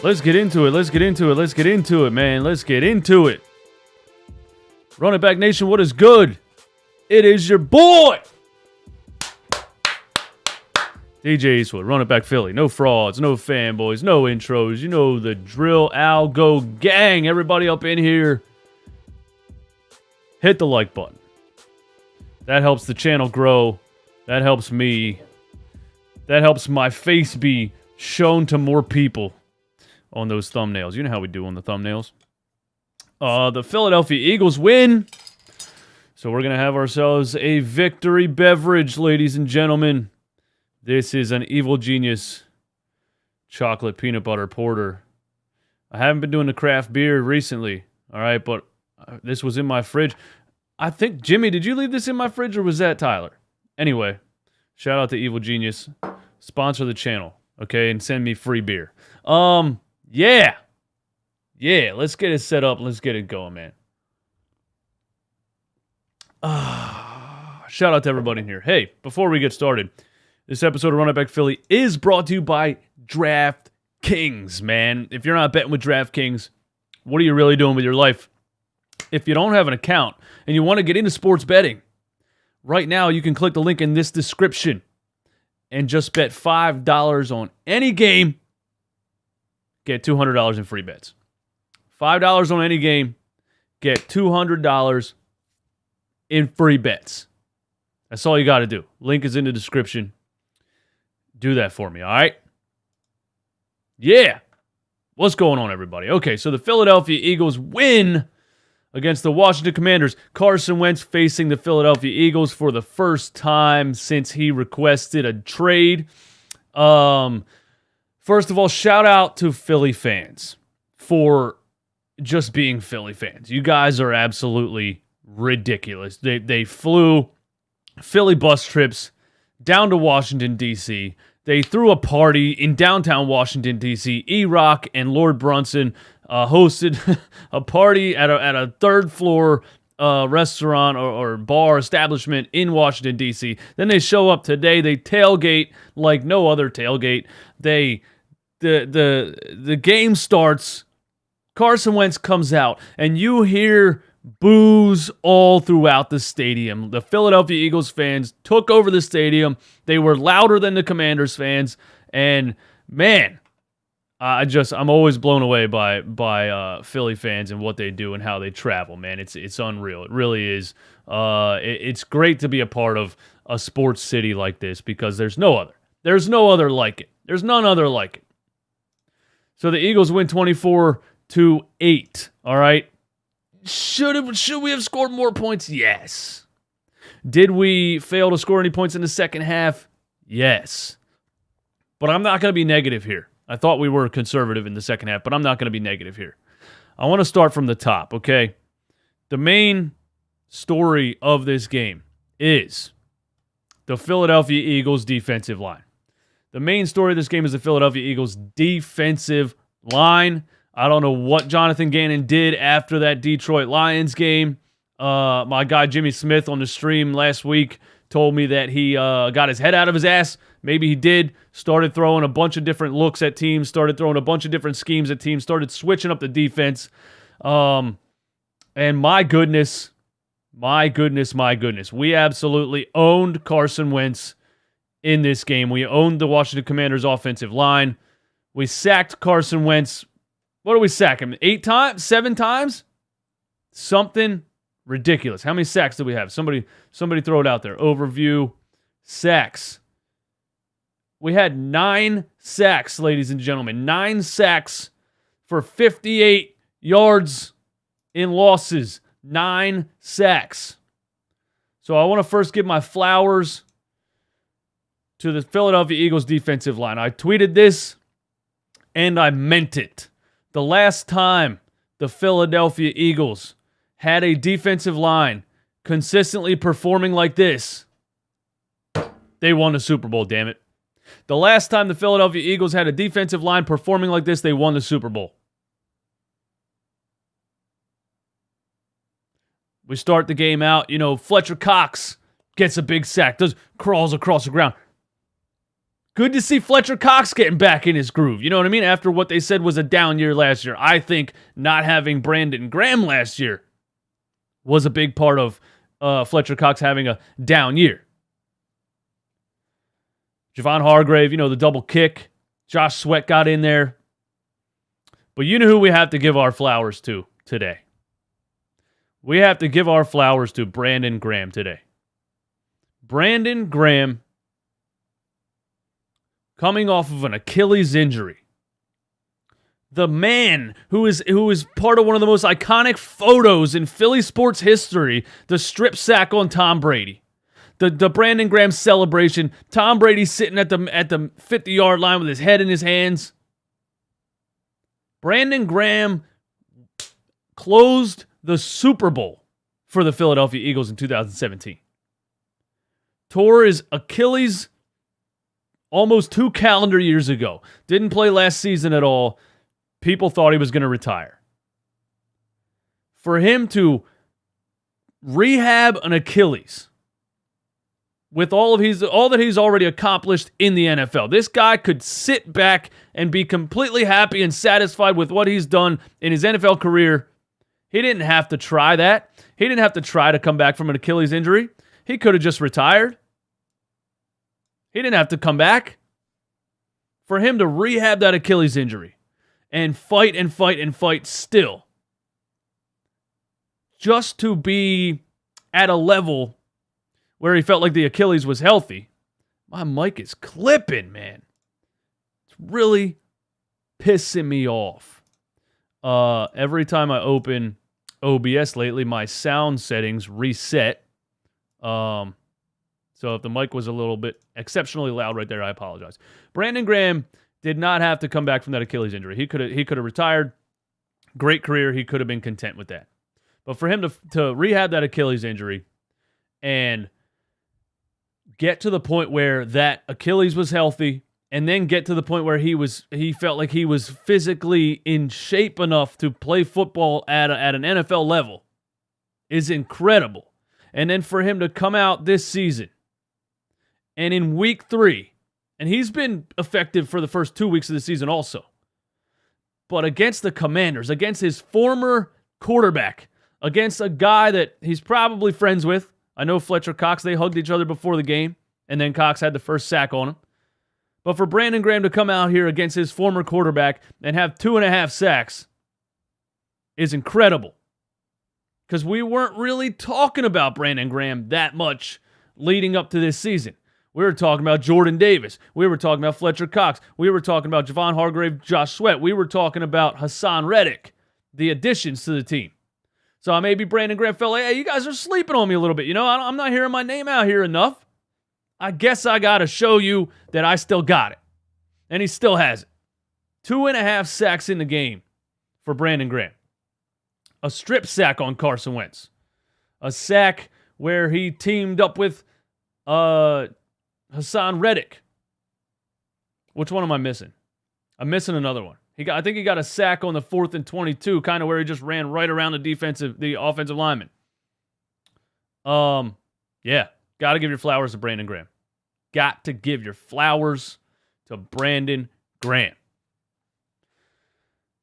Let's get into it. Let's get into it. Let's get into it, man. Let's get into it. Running Back Nation, what is good? It is your boy, DJ Eastwood, Running Back Philly. No frauds, no fanboys, no intros. You know the drill. Algo gang. Everybody up in here, hit the like button. That helps the channel grow. That helps me. That helps my face be shown to more people on those thumbnails. You know how we do on the thumbnails. The Philadelphia Eagles win. So we're going to have ourselves a victory beverage, ladies and gentlemen. This is an Evil Genius chocolate peanut butter porter. I haven't been doing the craft beer recently, all right, but this was in my fridge. I think, Jimmy, did you leave this in my fridge or was that Tyler? Anyway, shout out to Evil Genius. Sponsor the channel, okay, and send me free beer. Yeah, let's get it set up. Let's get it going, man. Shout out to everybody in here. Hey, before we get started, this episode of Running Back Philly is brought to you by DraftKings, man. If you're not betting with DraftKings, what are you really doing with your life? If you don't have an account and you want to get into sports betting, right now you can click the link in this description and just bet $5 on any game, get $200 in free bets. $5 on any game, get $200 in free bets. That's all you got to do. Link is in the description. Do that for me, all right? Yeah. What's going on, everybody? Okay, so the Philadelphia Eagles win against the Washington Commanders. Carson Wentz facing the Philadelphia Eagles for the first time since he requested a trade. First of all, shout out to Philly fans for just being Philly fans. You guys are absolutely ridiculous. They flew Philly bus trips down to Washington, D.C. They threw a party in downtown Washington, D.C. E-Rock and Lord Brunson hosted a party at a third floor restaurant or bar establishment in Washington, D.C. Then they show up today. They tailgate like no other tailgate. The game starts. Carson Wentz comes out, and you hear boos all throughout the stadium. The Philadelphia Eagles fans took over the stadium. They were louder than the Commanders fans, and man, I'm always blown away by Philly fans and what they do and how they travel. Man, it's unreal. It really is. It's great to be a part of a sports city like this because there's no other. There's no other like it. There's none other like it. So the Eagles win 24-8. All right. Should we have scored more points? Yes. Did we fail to score any points in the second half? Yes. But I'm not going to be negative here. I thought we were conservative in the second half, but I'm not going to be negative here. I want to start from the top, okay? The main story of this game is the Philadelphia Eagles defensive line. The main story of this game is the Philadelphia Eagles defensive line. I don't know what Jonathan Gannon did after that Detroit Lions game. My guy Jimmy Smith on the stream last week told me that he got his head out of his ass. Maybe he did. Started throwing a bunch of different looks at teams. Started throwing a bunch of different schemes at teams. Started switching up the defense. And my goodness. We absolutely owned Carson Wentz in this game. We owned the Washington Commanders offensive line. We sacked Carson Wentz. What did we sack him? 8 times? 7 times? Something ridiculous. How many sacks do we have? Somebody throw it out there. Overview. Sacks. We had 9 sacks, ladies and gentlemen. 9 sacks for 58 yards in losses. 9 sacks. So I want to first give my flowers to the Philadelphia Eagles defensive line. I tweeted this, and I meant it. The last time the Philadelphia Eagles had a defensive line consistently performing like this, they won the Super Bowl, damn it. The last time the Philadelphia Eagles had a defensive line performing like this, they won the Super Bowl. We start the game out, Fletcher Cox gets a big sack, crawls across the ground. Good to see Fletcher Cox getting back in his groove. You know what I mean? After what they said was a down year last year. I think not having Brandon Graham last year was a big part of Fletcher Cox having a down year. Javon Hargrave, the double kick. Josh Sweat got in there. But you know who we have to give our flowers to today? We have to give our flowers to Brandon Graham today. Brandon Graham, coming off of an Achilles injury. The man who is part of one of the most iconic photos in Philly sports history, the strip sack on Tom Brady. The Brandon Graham celebration, Tom Brady sitting at the 50-yard line with his head in his hands. Brandon Graham closed the Super Bowl for the Philadelphia Eagles in 2017. Tore his Achilles almost 2 calendar years ago. Didn't play last season at all. People thought he was going to retire. For him to rehab an Achilles with all that he's already accomplished in the NFL. This guy could sit back and be completely happy and satisfied with what he's done in his NFL career. He didn't have to try that. He didn't have to try to come back from an Achilles injury. He could have just retired. He didn't have to come back. For him to rehab that Achilles injury and fight and fight and fight still, just to be at a level where he felt like the Achilles was healthy. My mic is clipping, man. It's really pissing me off. Every time I open OBS lately, my sound settings reset. So if the mic was a little bit exceptionally loud right there, I apologize. Brandon Graham did not have to come back from that Achilles injury. He could have retired. Great career. He could have been content with that. But for him to rehab that Achilles injury and get to the point where that Achilles was healthy, and then get to the point where he felt like he was physically in shape enough to play football at an NFL level is incredible. And then for him to come out this season, and in week 3, and he's been effective for the first 2 weeks of the season also, but against the Commanders, against his former quarterback, against a guy that he's probably friends with. I know Fletcher Cox, they hugged each other before the game, and then Cox had the first sack on him. But for Brandon Graham to come out here against his former quarterback and have 2.5 sacks is incredible. Because we weren't really talking about Brandon Graham that much leading up to this season. We were talking about Jordan Davis. We were talking about Fletcher Cox. We were talking about Javon Hargrave, Josh Sweat. We were talking about Hassan Reddick, the additions to the team. So maybe Brandon Graham felt like, hey, you guys are sleeping on me a little bit. I'm not hearing my name out here enough. I guess I got to show you that I still got it. And he still has it. 2.5 sacks in the game for Brandon Graham. A strip sack on Carson Wentz. A sack where he teamed up with Hassan Reddick. Which one am I missing? I'm missing another one. I think he got a sack on the 4th and 22, kind of where he just ran right around the offensive lineman. Yeah, got to give your flowers to Brandon Graham. Got to give your flowers to Brandon Graham.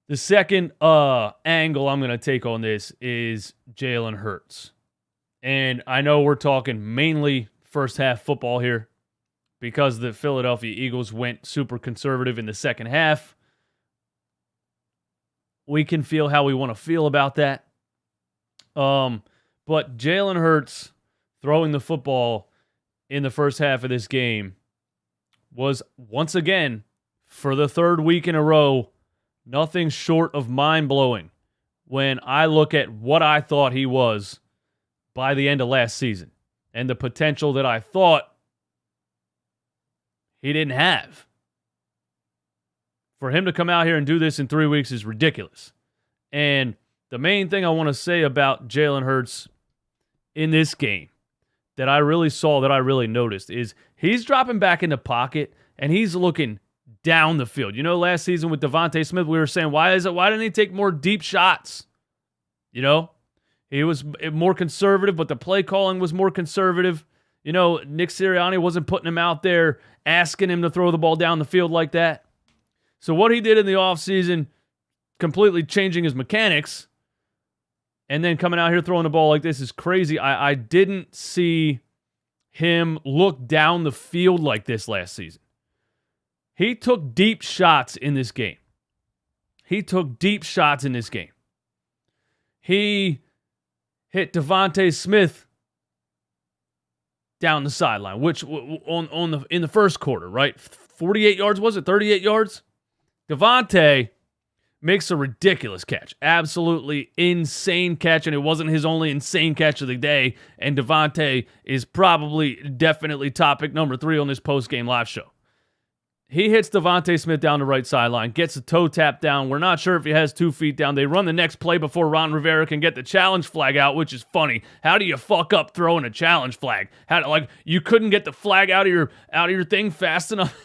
The second angle I'm going to take on this is Jalen Hurts. And I know we're talking mainly first half football here because the Philadelphia Eagles went super conservative in the second half. We can feel how we want to feel about that. But Jalen Hurts throwing the football in the first half of this game was, once again, for the third week in a row, nothing short of mind-blowing when I look at what I thought he was by the end of last season and the potential that I thought he didn't have. For him to come out here and do this in 3 weeks is ridiculous. And the main thing I want to say about Jalen Hurts in this game that I really saw, that I really noticed, is he's dropping back in the pocket and he's looking down the field. Last season with Devontae Smith, we were saying, why didn't he take more deep shots? He was more conservative, but the play calling was more conservative. Nick Sirianni wasn't putting him out there, asking him to throw the ball down the field like that. So what he did in the offseason, completely changing his mechanics, and then coming out here throwing the ball like this is crazy. I didn't see him look down the field like this last season. He took deep shots in this game. He hit Devontae Smith down the sideline, which in the first quarter, right? 48 yards, was it? 38 yards? Devontae makes a ridiculous catch. Absolutely insane catch, and it wasn't his only insane catch of the day, and Devontae is definitely topic number 3 on this post-game live show. He hits Devontae Smith down the right sideline, gets a toe tap down. We're not sure if he has 2 feet down. They run the next play before Ron Rivera can get the challenge flag out, which is funny. How do you fuck up throwing a challenge flag? You couldn't get the flag out of your thing fast enough?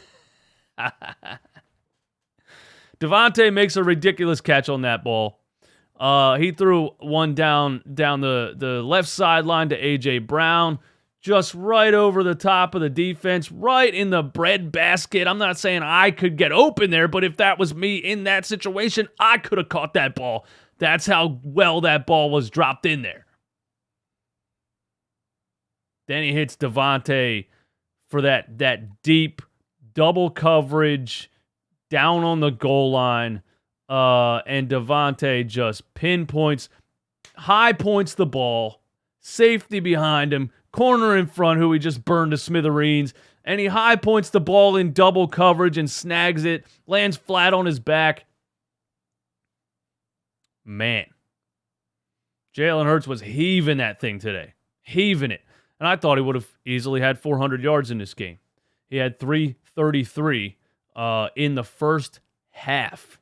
Devontae makes a ridiculous catch on that ball. He threw one down the left sideline to A.J. Brown, just right over the top of the defense, right in the bread basket. I'm not saying I could get open there, but if that was me in that situation, I could have caught that ball. That's how well that ball was dropped in there. Then he hits Devontae for that deep double coverage down on the goal line, and Devontae just pinpoints, high points the ball, safety behind him, corner in front who he just burned to smithereens, and he high points the ball in double coverage and snags it, lands flat on his back. Man, Jalen Hurts was heaving that thing today, heaving it, and I thought he would have easily had 400 yards in this game. He had 333 in the first half.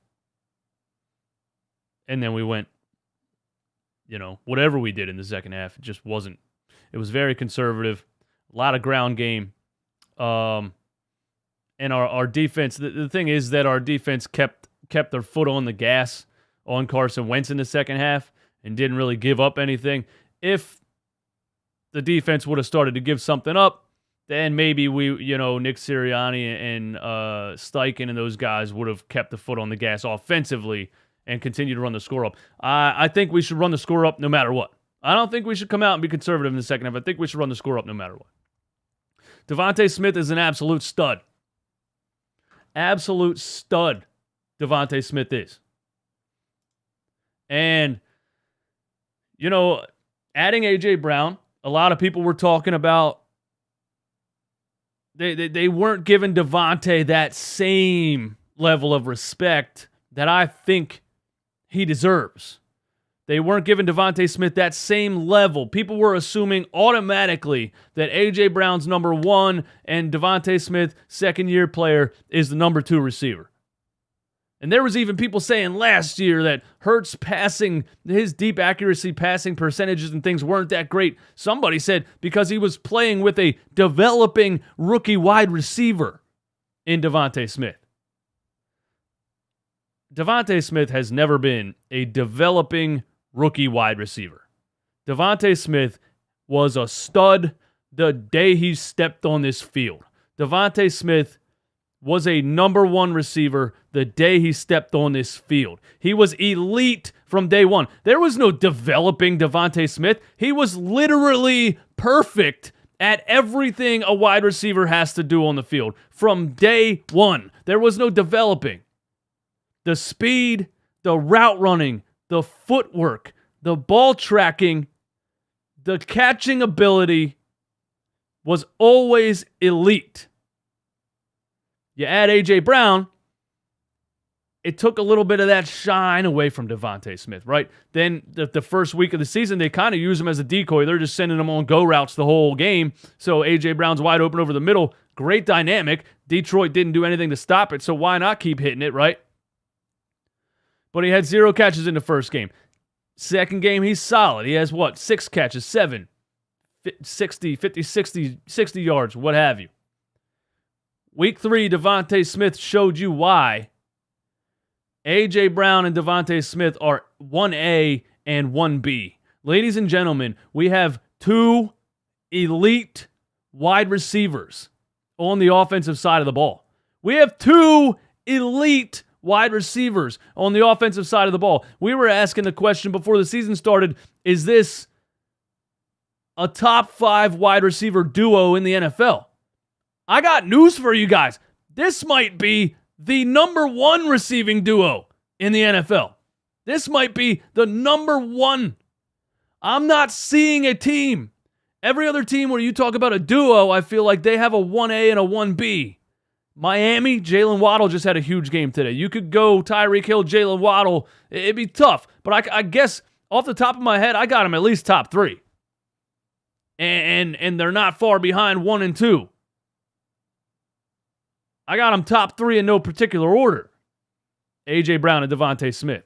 And then we went, whatever we did in the second half, it just wasn't. It was very conservative, a lot of ground game. And our defense, the thing is that our defense kept their foot on the gas on Carson Wentz in the second half and didn't really give up anything. If the defense would have started to give something up, then maybe Nick Sirianni and Steichen and those guys would have kept the foot on the gas offensively and continued to run the score up. I think we should run the score up no matter what. I don't think we should come out and be conservative in the second half. I think we should run the score up no matter what. Devontae Smith is an absolute stud. Absolute stud, Devontae Smith is. And, adding A.J. Brown, a lot of people were talking about they weren't giving Devontae that same level of respect that I think he deserves. They weren't giving Devontae Smith that same level. People were assuming automatically that A.J. Brown's number 1 and Devontae Smith, second-year player, is the number 2 receiver. And there was even people saying last year that Hurts passing, his deep accuracy passing percentages and things weren't that great. Somebody said because he was playing with a developing rookie wide receiver in Devontae Smith. Devontae Smith has never been a developing rookie wide receiver. Devontae Smith was a stud the day he stepped on this field. Devontae Smith was a number 1 receiver the day he stepped on this field. He was elite from day one. There was no developing Devontae Smith. He was literally perfect at everything a wide receiver has to do on the field from day one. There was no developing. The speed, the route running, the footwork, the ball tracking, the catching ability was always elite. You add A.J. Brown, it took a little bit of that shine away from Devontae Smith, right? Then the first week of the season, they kind of use him as a decoy. They're just sending him on go routes the whole game. So A.J. Brown's wide open over the middle. Great dynamic. Detroit didn't do anything to stop it, so why not keep hitting it, right? But he had 0 catches in the first game. Second game, he's solid. He has 6 catches, 7, 60, 50, 60 yards, what have you. Week 3, Devontae Smith showed you why A.J. Brown and Devontae Smith are 1A and 1B. Ladies and gentlemen, we have 2 elite wide receivers on the offensive side of the ball. We have 2 elite wide receivers on the offensive side of the ball. We were asking the question before the season started, is this a top 5 wide receiver duo in the NFL? I got news for you guys. This might be the number 1 receiving duo in the NFL. This might be the number 1. I'm not seeing a team. Every other team where you talk about a duo, I feel like they have a 1A and a 1B. Miami, Jalen Waddle just had a huge game today. You could go Tyreek Hill, Jalen Waddle. It'd be tough. But I guess off the top of my head, I got them at least top 3. And they're not far behind 1 and 2. I got them top 3 in no particular order. A.J. Brown and Devontae Smith.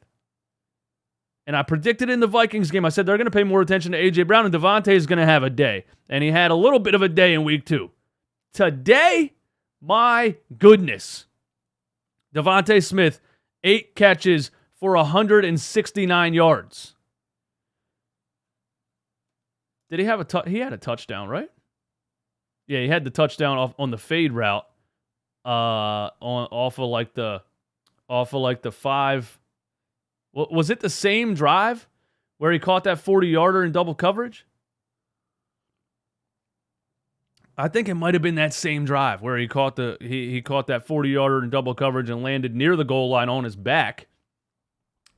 And I predicted in the Vikings game, I said they're going to pay more attention to A.J. Brown, and Devontae is going to have a day. And he had a little bit of a day in week 2. Today, my goodness. Devontae Smith, 8 catches for 169 yards. Did he have he had a touchdown, right? Yeah, he had the touchdown on the fade route. Off of like the 5. Was it the same drive where he caught that 40-yarder in double coverage? I think it might have been that same drive where he caught that 40-yarder in double coverage and landed near the goal line on his back.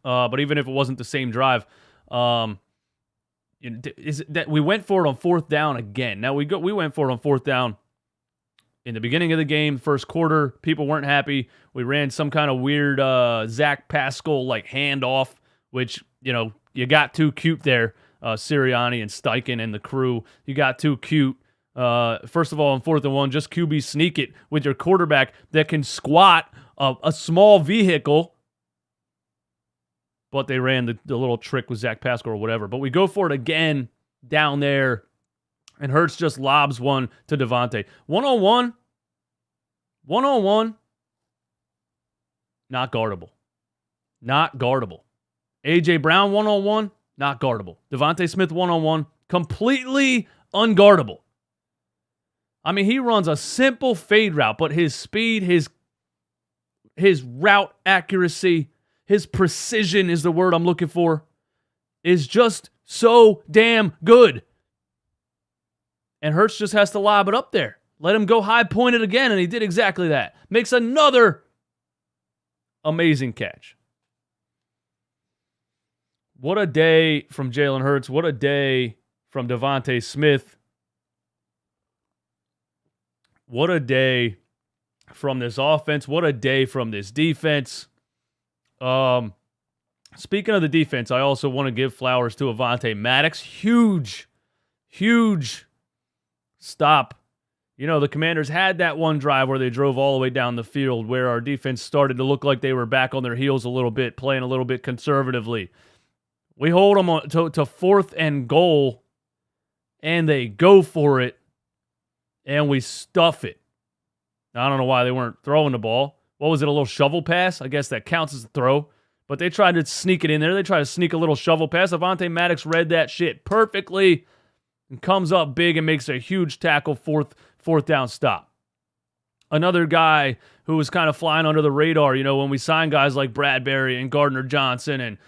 But even if it wasn't the same drive, is it that we went for it on 4th down again? Now we went for it on 4th down in the beginning of the game, first quarter. People weren't happy. We ran some kind of weird Zach Pascal like handoff, which you got too cute there. Sirianni and Steichen and the crew, you got too cute. First of all, on 4th and 1, just QB sneak it with your quarterback that can squat a small vehicle. But they ran the little trick with Zach Pascal or whatever. But we go for it again down there, and Hurts just lobs one to Devontae. One-on-one, not guardable. Not guardable. A.J. Brown one-on-one, not guardable. Devontae Smith one-on-one, completely unguardable. I mean, he runs a simple fade route, but his speed, his route accuracy, his precision is the word I'm looking for, is just so damn good. And Hurts just has to lob it up there. Let him go high pointed again, and he did exactly that. Makes another amazing catch. What a day from Jalen Hurts. What a day from Devontae Smith. What a day from this offense. What a day from this defense. Speaking of the defense, I also want to give flowers to Avonte Maddox. Huge stop. The Commanders had that one drive where they drove all the way down the field where our defense started to look like they were back on their heels a little bit, playing a little bit conservatively. We hold them to 4th and goal, and they go for it, and we stuff it. Now, I don't know why they weren't throwing the ball. What was it, a little shovel pass? I guess that counts as a throw. But they tried to sneak it in there. They tried to sneak a little shovel pass. Avonte Maddox read that shit perfectly and comes up big and makes a huge tackle, fourth down stop. Another guy who was kind of flying under the radar, when we sign guys like Bradbury and Gardner Johnson. And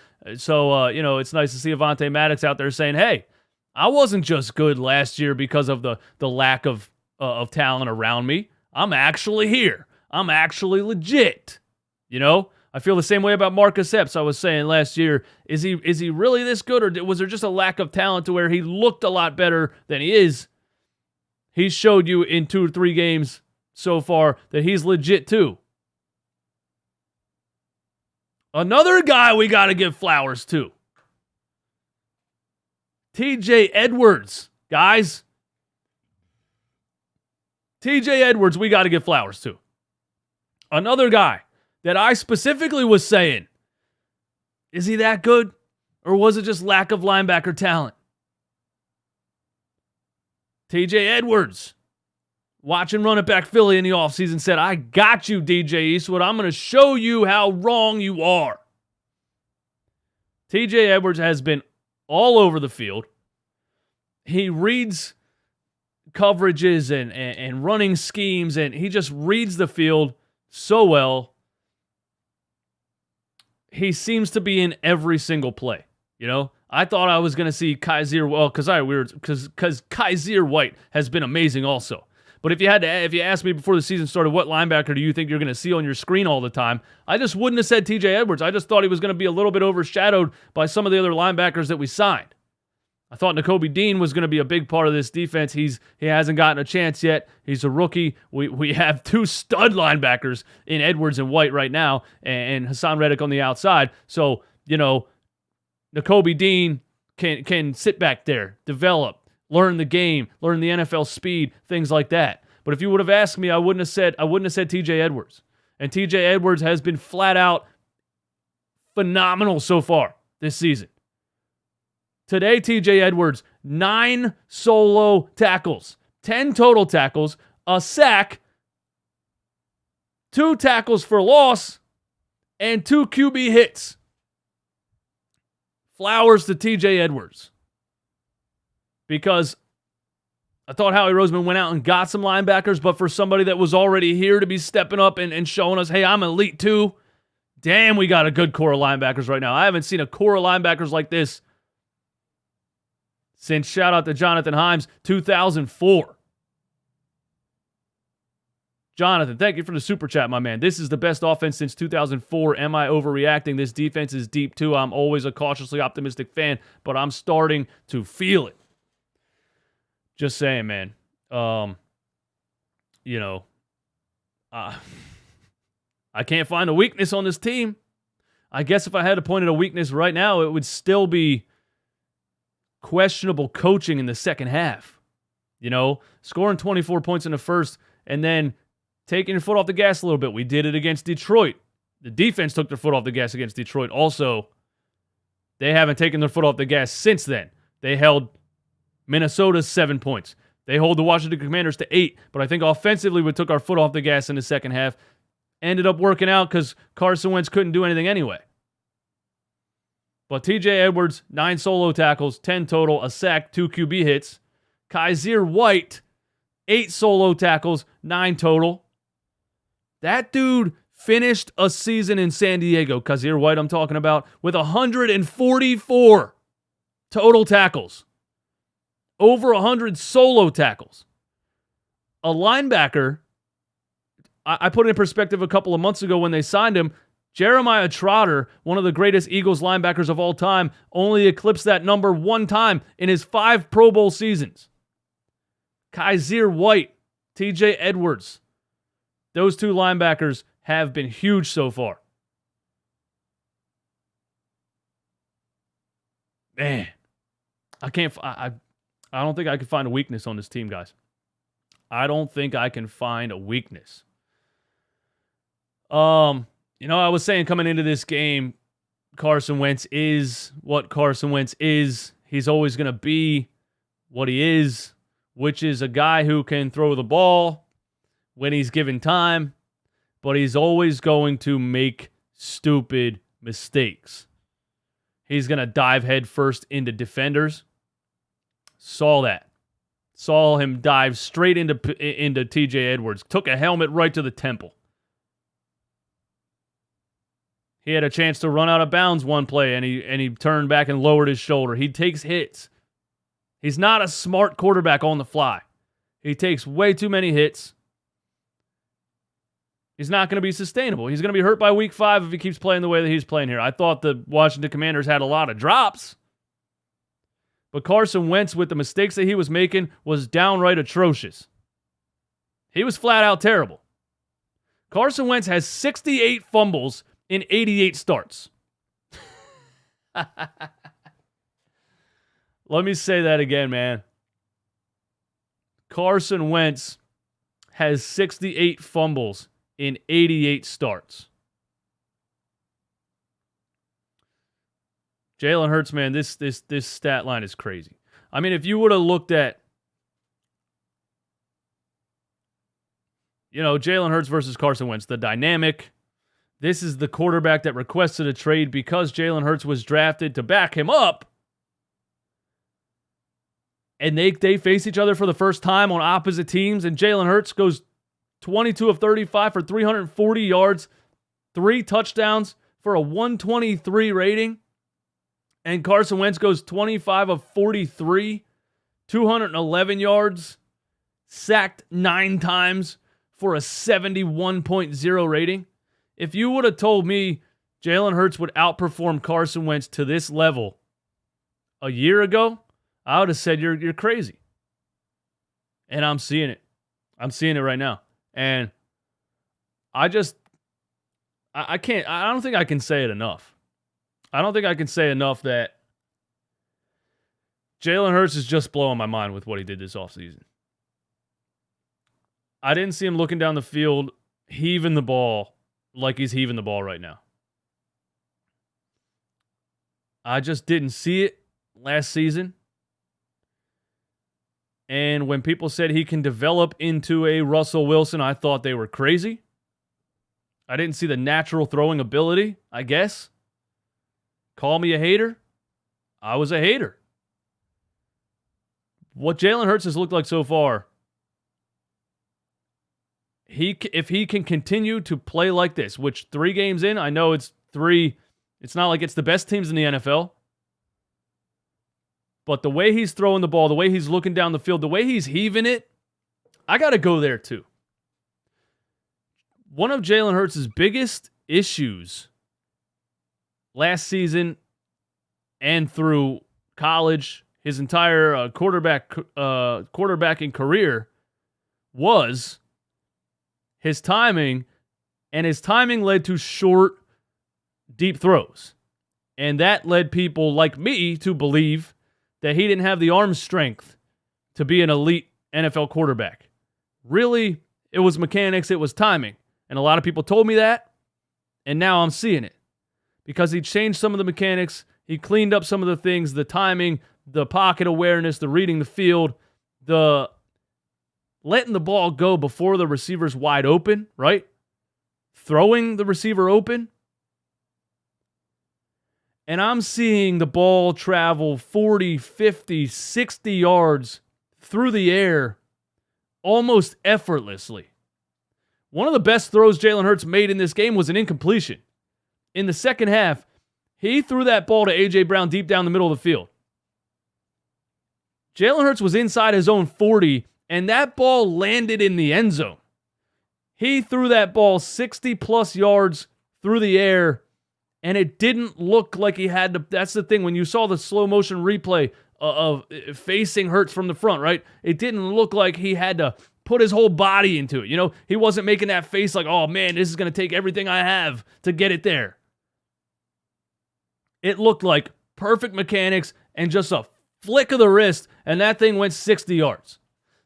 so, it's nice to see Avonte Maddox out there saying, hey, I wasn't just good last year because of the lack of talent around me. I'm actually here. I'm actually legit. I feel the same way about Marcus Epps. I was saying last year, is he really this good, or was there just a lack of talent to where he looked a lot better than he is? He's showed you in 2 or 3 games so far that he's legit too. Another guy we got to give flowers to. TJ Edwards, guys. TJ Edwards, we got to give flowers to. Another guy that I specifically was saying, is he that good? Or was it just lack of linebacker talent? TJ Edwards, watching Run It Back Philly in the offseason, said, I got you, DJ Eastwood. I'm going to show you how wrong you are. TJ Edwards has been all over the field. He reads coverages and running schemes, and he just reads the field so well. He seems to be in every single play. You know, I thought I was going to see Kaiser, because Kaiser White has been amazing also. But if you asked me before the season started, what linebacker do you think you're going to see on your screen all the time? I just wouldn't have said TJ Edwards. I just thought he was going to be a little bit overshadowed by some of the other linebackers that we signed. I thought Nakobe Dean was going to be a big part of this defense. He hasn't gotten a chance yet. He's a rookie. We have two stud linebackers in Edwards and White right now, and Hassan Reddick on the outside. So, you know, Nakobe Dean can sit back there, develop, learn the game, learn the NFL speed, things like that. But if you would have asked me, I wouldn't have said TJ Edwards. And TJ Edwards has been flat out phenomenal so far this season. Today, TJ Edwards, 9 solo tackles, 10 total tackles, a sack, 2 tackles for loss, and 2 QB hits. Flowers to TJ Edwards. Because I thought Howie Roseman went out and got some linebackers, but for somebody that was already here to be stepping up and showing us, hey, I'm elite too. Damn, we got a good core of linebackers right now. I haven't seen a core of linebackers like this since, shout out to Jonathan Himes, 2004. Jonathan, thank you for the super chat, my man. This is the best offense since 2004. Am I overreacting? This defense is deep too. I'm always a cautiously optimistic fan, but I'm starting to feel it. Just saying, man. I can't find a weakness on this team. I guess if I had to point at a weakness right now, it would still be questionable coaching in the second half. You know, scoring 24 points in the first and then taking your foot off the gas a little bit. We did it against Detroit. The defense took their foot off the gas against Detroit. Also, they haven't taken their foot off the gas since then. They held Minnesota 7 points. They hold the Washington Commanders to 8, but I think offensively we took our foot off the gas in the second half. Ended up working out because Carson Wentz couldn't do anything anyway. But TJ Edwards, 9 solo tackles, 10 total, a sack, 2 QB hits. Kaiser White, 8 solo tackles, 9 total. That dude finished a season in San Diego, Kaiser White I'm talking about, with 144 total tackles. Over 100 solo tackles. A linebacker, I put it in perspective a couple of months ago when they signed him. Jeremiah Trotter, one of the greatest Eagles linebackers of all time, only eclipsed that number 1 time in his 5 Pro Bowl seasons. Kaiser White, TJ Edwards. Those 2 linebackers have been huge so far. Man, I don't think I can find a weakness on this team, guys. I don't think I can find a weakness. I was saying coming into this game, Carson Wentz is what Carson Wentz is. He's always going to be what he is, which is a guy who can throw the ball when he's given time, but he's always going to make stupid mistakes. He's going to dive headfirst into defenders. Saw that. Saw him dive straight into TJ Edwards. Took a helmet right to the temple. He had a chance to run out of bounds one play, and he turned back and lowered his shoulder. He takes hits. He's not a smart quarterback on the fly. He takes way too many hits. He's not going to be sustainable. He's going to be hurt by week 5 if he keeps playing the way that he's playing here. I thought the Washington Commanders had a lot of drops. But Carson Wentz, with the mistakes that he was making, was downright atrocious. He was flat out terrible. Carson Wentz has 68 fumbles in 88 starts. Let me say that again, man. Carson Wentz has 68 fumbles in 88 starts. Jalen Hurts, man, this stat line is crazy. I mean, if you would have looked at, Jalen Hurts versus Carson Wentz, the dynamic. This is the quarterback that requested a trade because Jalen Hurts was drafted to back him up. and they face each other for the first time on opposite teams, and Jalen Hurts goes 22 of 35 for 340 yards, 3 touchdowns for a 123 rating, and Carson Wentz goes 25 of 43, 211 yards, sacked 9 times for a 71.0 rating. If you would have told me Jalen Hurts would outperform Carson Wentz to this level a year ago, I would have said you're crazy. And I'm seeing it. I'm seeing it right now. And I don't think I can say it enough. I don't think I can say enough that Jalen Hurts is just blowing my mind with what he did this offseason. I didn't see him looking down the field, heaving the ball like he's heaving the ball right now. I just didn't see it last season. And when people said he can develop into a Russell Wilson, I thought they were crazy. I didn't see the natural throwing ability, I guess. Call me a hater. I was a hater. What Jalen Hurts has looked like so far, if he can continue to play like this, which 3 games in, I know it's 3, it's not like it's the best teams in the NFL. But the way he's throwing the ball, the way he's looking down the field, the way he's heaving it, I got to go there too. One of Jalen Hurts' biggest issues last season and through college, his entire quarterbacking career, was his timing, and his timing led to short, deep throws. And that led people like me to believe that he didn't have the arm strength to be an elite NFL quarterback. Really, it was mechanics, it was timing. And a lot of people told me that, and now I'm seeing it. Because he changed some of the mechanics, he cleaned up some of the things, the timing, the pocket awareness, the reading the field, the letting the ball go before the receiver's wide open, right? Throwing the receiver open. And I'm seeing the ball travel 40, 50, 60 yards through the air almost effortlessly. One of the best throws Jalen Hurts made in this game was an incompletion. In the second half, he threw that ball to A.J. Brown deep down the middle of the field. Jalen Hurts was inside his own 40, and that ball landed in the end zone. He threw that ball 60-plus yards through the air, and it didn't look like he had to. That's the thing. When you saw the slow motion replay of facing Hurts from the front, right? It didn't look like he had to put his whole body into it. You know, he wasn't making that face like, oh man, this is going to take everything I have to get it there. It looked like perfect mechanics and just a flick of the wrist, and that thing went 60 yards.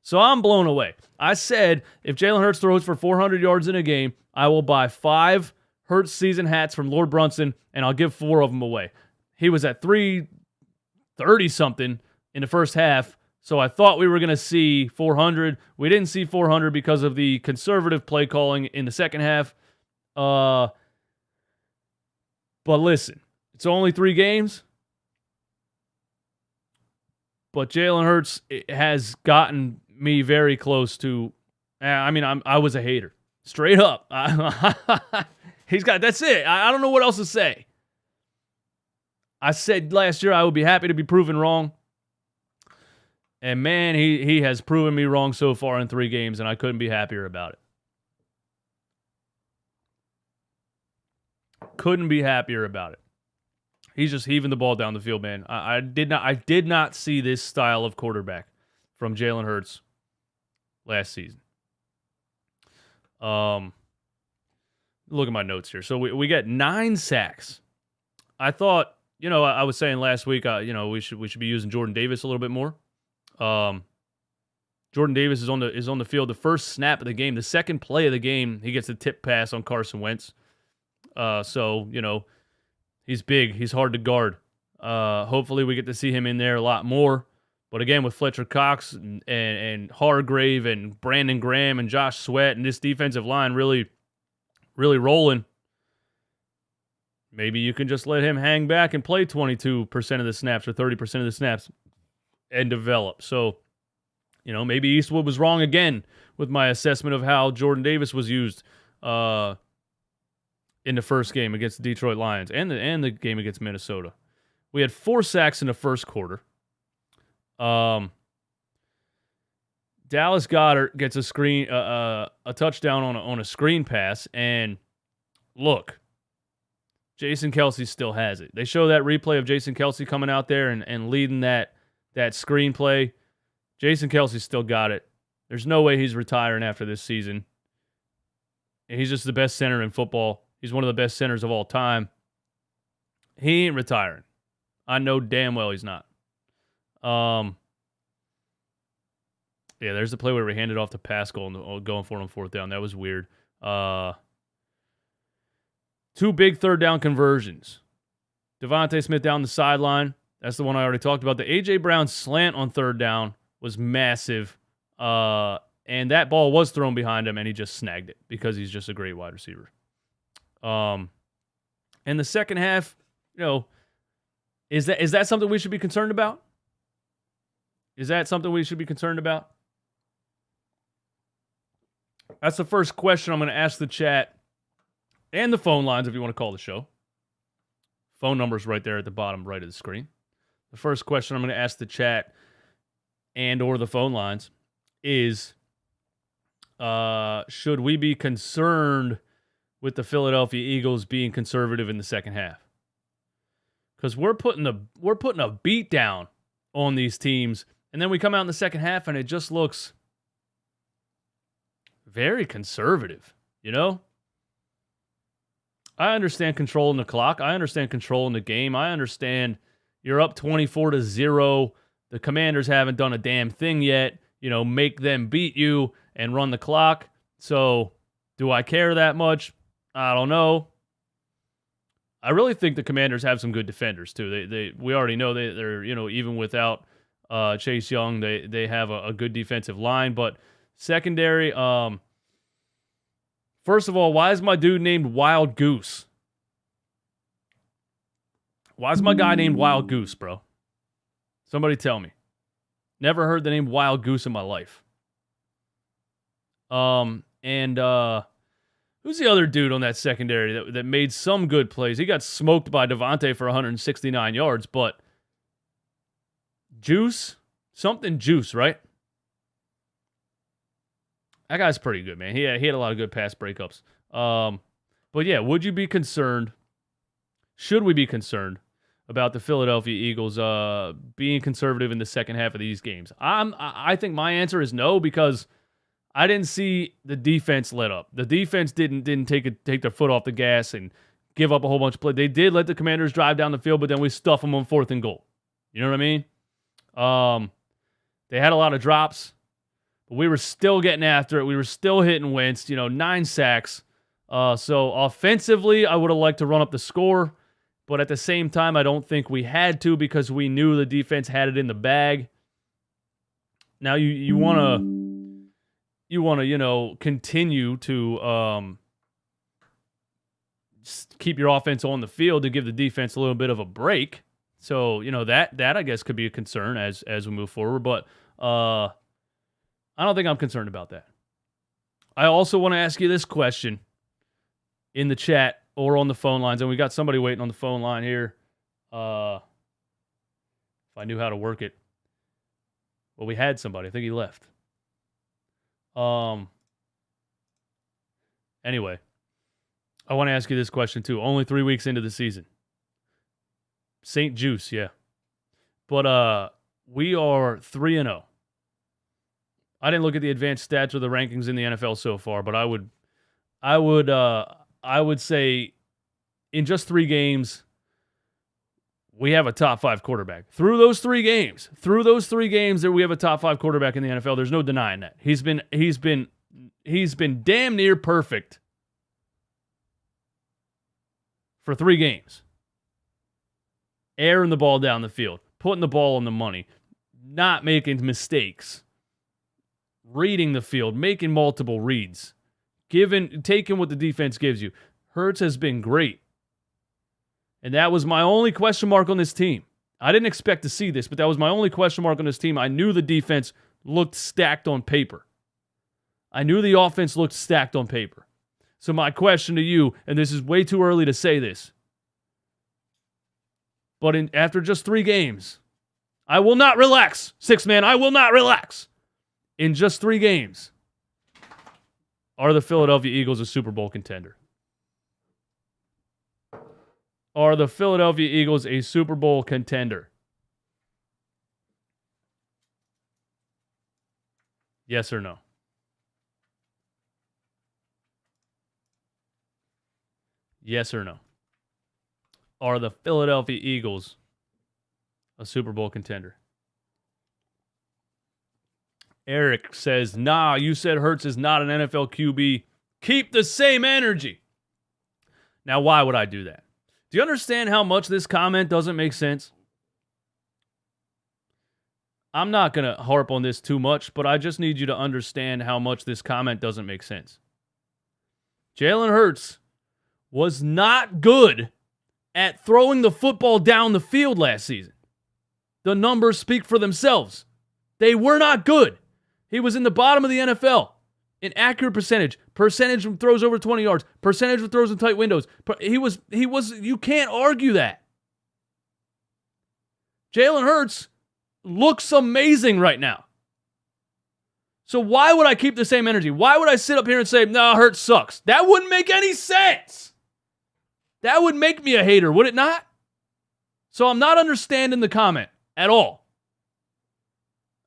So I'm blown away. I said, if Jalen Hurts throws for 400 yards in a game, I will buy 5 Hurts season hats from Lord Brunson, and I'll give 4 of them away. He was at 330-something in the first half, so I thought we were going to see 400. We didn't see 400 because of the conservative play calling in the second half. But listen, it's only 3 games. But Jalen Hurts has gotten me very close to, I was a hater. Straight up. That's it. I don't know what else to say. I said last year I would be happy to be proven wrong. And man, he has proven me wrong so far in 3 games, and I couldn't be happier about it. Couldn't be happier about it. He's just heaving the ball down the field, man. I did not see this style of quarterback from Jalen Hurts last season. Look at my notes here. So we got 9 sacks. I thought, I was saying last week, we should be using Jordan Davis a little bit more. Jordan Davis is on the field the first snap of the game. The second play of the game, he gets a tip pass on Carson Wentz. So he's big. He's hard to guard. Hopefully we get to see him in there a lot more. But again, with Fletcher Cox and Hargrave and Brandon Graham and Josh Sweat and this defensive line really, really rolling, maybe you can just let him hang back and play 22% of the snaps or 30% of the snaps. and develop. So, maybe Eastwood was wrong again with my assessment of how Jordan Davis was used in the first game against the Detroit Lions and the game against Minnesota. We had 4 sacks in the first quarter. Dallas Goedert gets a touchdown on a screen pass, and look, Jason Kelce still has it. They show that replay of Jason Kelce coming out there and leading that screenplay. Jason Kelce still got it. There's no way he's retiring after this season. He's just the best center in football. He's one of the best centers of all time. He ain't retiring. I know damn well he's not. Yeah, there's the play where we handed off to Pascal and going for it on 4th down. That was weird. 2 big 3rd down conversions. Devontae Smith down the sideline. That's the one I already talked about. The A.J. Brown slant on 3rd down was massive. And that ball was thrown behind him, and he just snagged it because he's just a great wide receiver. In the second half, is that something we should be concerned about? Is that something we should be concerned about? That's the first question I'm going to ask the chat and the phone lines if you want to call the show. Phone number's right there at the bottom right of the screen. The first question I'm going to ask the chat and or the phone lines is, should we be concerned with the Philadelphia Eagles being conservative in the second half? Because we're putting a beat down on these teams, and then we come out in the second half and it just looks very conservative, I understand controlling the clock. I understand controlling the game. I understand you're up 24-0. The Commanders haven't done a damn thing yet. Make them beat you and run the clock. So, do I care that much? I don't know. I really think the Commanders have some good defenders too. We already know they're even without Chase Young, they have a good defensive line, but secondary. First of all, why is my dude named Wild Goose? Why is my guy named Wild Goose, bro? Somebody tell me. Never heard the name Wild Goose in my life. And who's the other dude on that secondary that made some good plays? He got smoked by Devontae for 169 yards, but Juice? Something Juice, right? That guy's pretty good, man. He had a lot of good pass breakups. But yeah, would you be concerned? Should we be concerned about the Philadelphia Eagles being conservative in the second half of these games? I think my answer is no, because I didn't see the defense let up. The defense didn't take their foot off the gas and give up a whole bunch of play. They did let the Commanders drive down the field, but then we stuff them on 4th and goal. You know what I mean? They had a lot of drops, but we were still getting after it. We were still hitting Wentz, 9 sacks. So offensively, I would have liked to run up the score, but at the same time, I don't think we had to because we knew the defense had it in the bag. Now you want to continue to keep your offense on the field to give the defense a little bit of a break. So, that I guess could be a concern as we move forward, but I don't think I'm concerned about that. I also want to ask you this question in the chat or on the phone lines, and we got somebody waiting on the phone line here. If I knew how to work it. Well, we had somebody. I think he left. Anyway, I want to ask you this question too. Only 3 weeks into the season. St. Juice, yeah. But we are 3-0. I didn't look at the advanced stats or the rankings in the NFL so far, but I would say in just 3 games, we have a top 5 quarterback. Through those 3 games that we have a top 5 quarterback in the NFL, there's no denying that. He's been damn near perfect for 3 games. Airing the ball down the field, putting the ball on the money, not making mistakes, reading the field, making multiple reads, taking what the defense gives you. Hurts has been great. And that was my only question mark on this team. I didn't expect to see this, but that was my only question mark on this team. I knew the defense looked stacked on paper. I knew the offense looked stacked on paper. So my question to you, and this is way too early to say this, but after just 3 games, I will not relax. 6-man, I will not relax. In just 3 games, are the Philadelphia Eagles a Super Bowl contender? Are the Philadelphia Eagles a Super Bowl contender? Yes or no? Yes or no? Are the Philadelphia Eagles a Super Bowl contender? Eric says, nah, you said Hurts is not an NFL QB. Keep the same energy. Now, why would I do that? Do you understand how much this comment doesn't make sense? I'm not going to harp on this too much, but I just need you to understand how much this comment doesn't make sense. Jalen Hurts was not good at throwing the football down the field last season. The numbers speak for themselves. They were not good. He was in the bottom of the NFL in accurate percentage from throws over 20 yards, percentage of throws in tight windows. He was, you can't argue that. Jalen Hurts looks amazing right now. So why would I keep the same energy? Why would I sit up here and say, no, Hurts sucks? That wouldn't make any sense. That would make me a hater, would it not? So I'm not understanding the comment at all.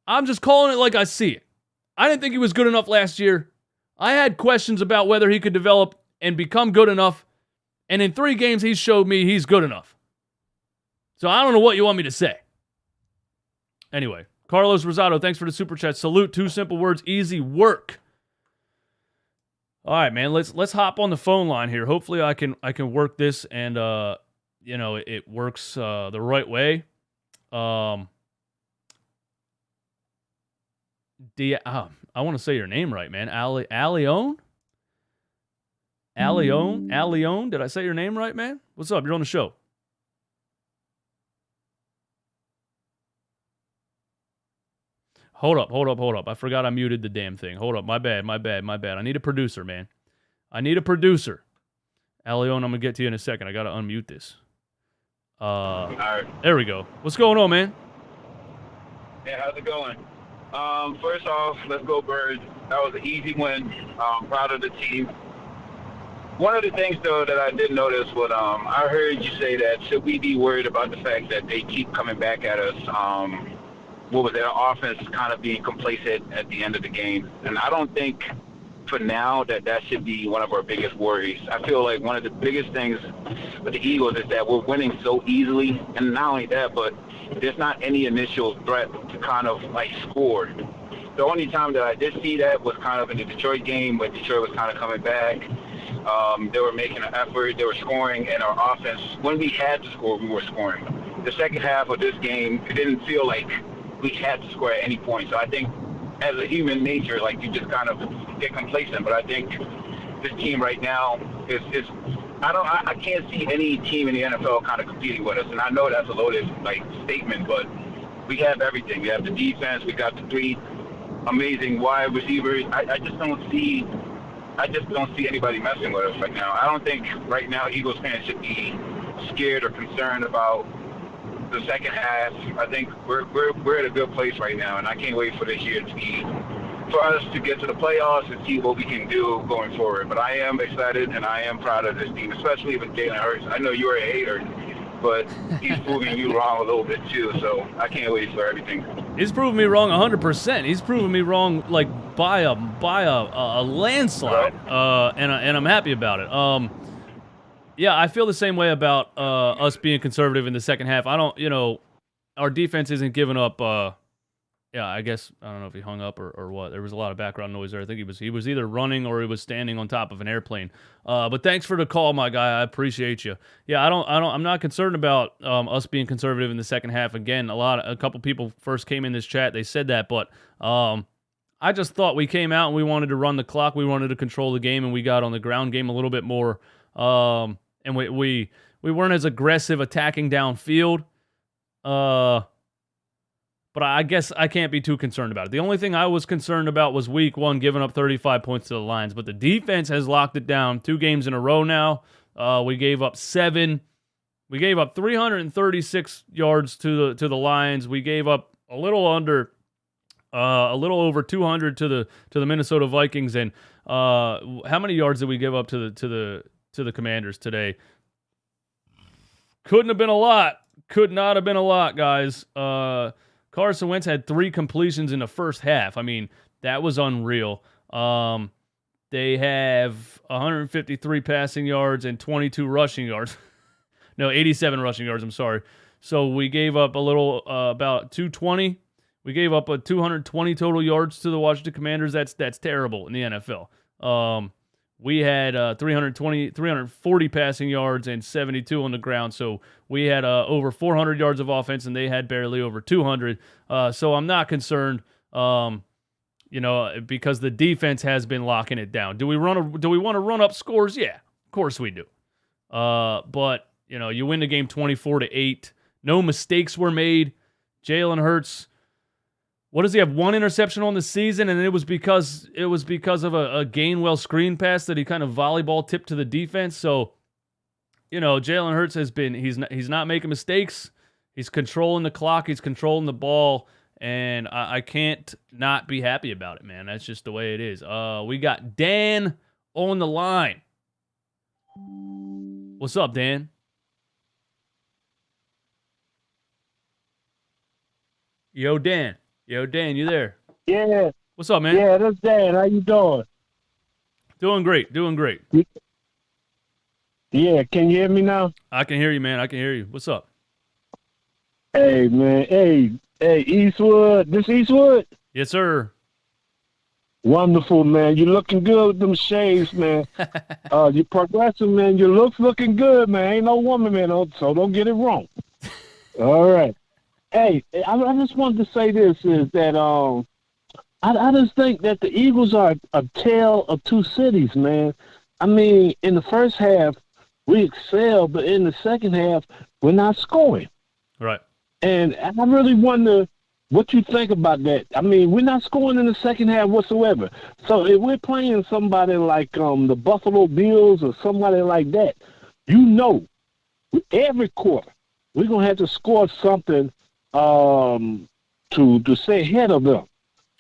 I'm just calling it like I see it. I didn't think he was good enough last year. I had questions about whether he could develop and become good enough. And in 3 games, he showed me he's good enough. So I don't know what you want me to say. Anyway, Carlos Rosado, thanks for the super chat. Salute, 2 simple words, easy work. All right, man, let's hop on the phone line here. Hopefully I can work this and it works the right way. I want to say your name right, man. Alione? Alione? Did I say your name right, man? What's up? You're on the show. Hold up. I forgot I muted the damn thing. Hold up. My bad. I need a producer, man. I need a producer. Alione, I'm going to get to you in a second. I got to unmute this. All right. There we go. What's going on, man? Yeah, how's it going? First off, let's go Birds. That was an easy win. Proud of the team. One of the things, though, that I did notice was I heard you say that should we be worried about the fact that they keep coming back at us, what was their offense kind of being complacent at the end of the game. And I don't think for now that should be one of our biggest worries. I feel like one of the biggest things with the Eagles is that we're winning so easily. And not only that, but there's not any initial threat to kind of like score. The only time that I did see that was kind of in the Detroit game, where Detroit was kind of coming back. They were making an effort. They were scoring, and our offense, when we had to score, we were scoring. The second half of this game, it didn't feel like we had to score at any point. So I think as a human nature, like you just kind of get complacent. But I think this team right now is I can't see any team in the NFL kind of competing with us. And I know that's a loaded statement, but we have everything. We have the defense. We got the 3 amazing wide receivers. I just don't see anybody messing with us right now. I don't think right now Eagles fans should be scared or concerned about the second half. I think we're at a good place right now, and I can't wait for this year for us to get to the playoffs and see what we can do going forward. But I am excited and I am proud of this team, especially with Jalen Hurts. I know you're a hater, but he's proving you wrong a little bit too. So I can't wait for everything. He's proven me wrong 100%. He's proven me wrong by a landslide, and I'm happy about it. Yeah, I feel the same way about us being conservative in the second half. Our defense isn't giving up. I guess, I don't know if he hung up or what. There was a lot of background noise there. I think he was either running or he was standing on top of an airplane. But thanks for the call, my guy. I appreciate you. Yeah, I'm not concerned about us being conservative in the second half. Again, a couple people first came in this chat. They said that, but I just thought we came out and we wanted to run the clock. We wanted to control the game, and we got on the ground game a little bit more. And we weren't as aggressive attacking downfield. But I guess I can't be too concerned about it. The only thing I was concerned about was week 1, giving up 35 points to the Lions. But the defense has locked it down 2 games in a row now. We gave up 7. We gave up 336 yards to the Lions. We gave up a little over 200 to the Minnesota Vikings. And how many yards did we give up to the Commanders today? Couldn't have been a lot. Could not have been a lot, guys. Carson Wentz had 3 completions in the first half. I mean, that was unreal. They have 153 passing yards and 22 rushing yards. No, 87 rushing yards, I'm sorry. So we gave up a little, about 220. We gave up a 220 total yards to the Washington Commanders. That's terrible in the NFL. We had 340 passing yards and 72 on the ground. So we had over 400 yards of offense, and they had barely over 200. So I'm not concerned, because the defense has been locking it down. Do we want to run up scores? Yeah, of course we do. But you win the game 24-8. No mistakes were made. Jalen Hurts. What does he have? 1 interception on the season, and it was because of a Gainwell screen pass that he kind of volleyball tipped to the defense. So, Jalen Hurts he's not making mistakes. He's controlling the clock. He's controlling the ball, and I can't not be happy about it, man. That's just the way it is. We got Dan on the line. What's up, Dan? Yo, Dan, you there? Yeah. What's up, man? Yeah, that's Dan. How you doing? Doing great. Yeah, can you hear me now? I can hear you, man. I can hear you. What's up? Hey, man. Hey, Eastwood. This Eastwood? Yes, sir. Wonderful, man. You're looking good with them shades, man. You're progressive, man. Your looks looking good, man. Ain't no woman, man, so don't get it wrong. All right. Hey, I just wanted to say this, is that I just think that the Eagles are a tale of 2 cities, man. I mean, in the first half, we excel, but in the second half, we're not scoring. Right. And I really wonder what you think about that. I mean, we're not scoring in the second half whatsoever. So if we're playing somebody like the Buffalo Bills or somebody like that, every quarter, we're going to have to score something to stay ahead of them,